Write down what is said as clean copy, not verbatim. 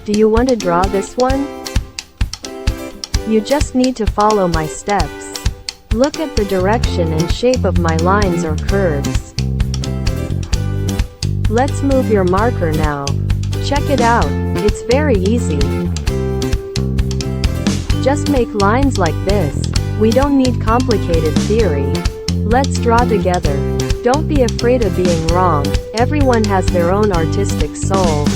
Do you want to draw this one? You just need to follow my steps. Look at the direction and shape of my lines or curves. Let's move your marker now. Check it out, it's very easy. Just make lines like this. We don't need complicated theory. Let's draw together. Don't be afraid of being wrong. Everyone has their own artistic soul.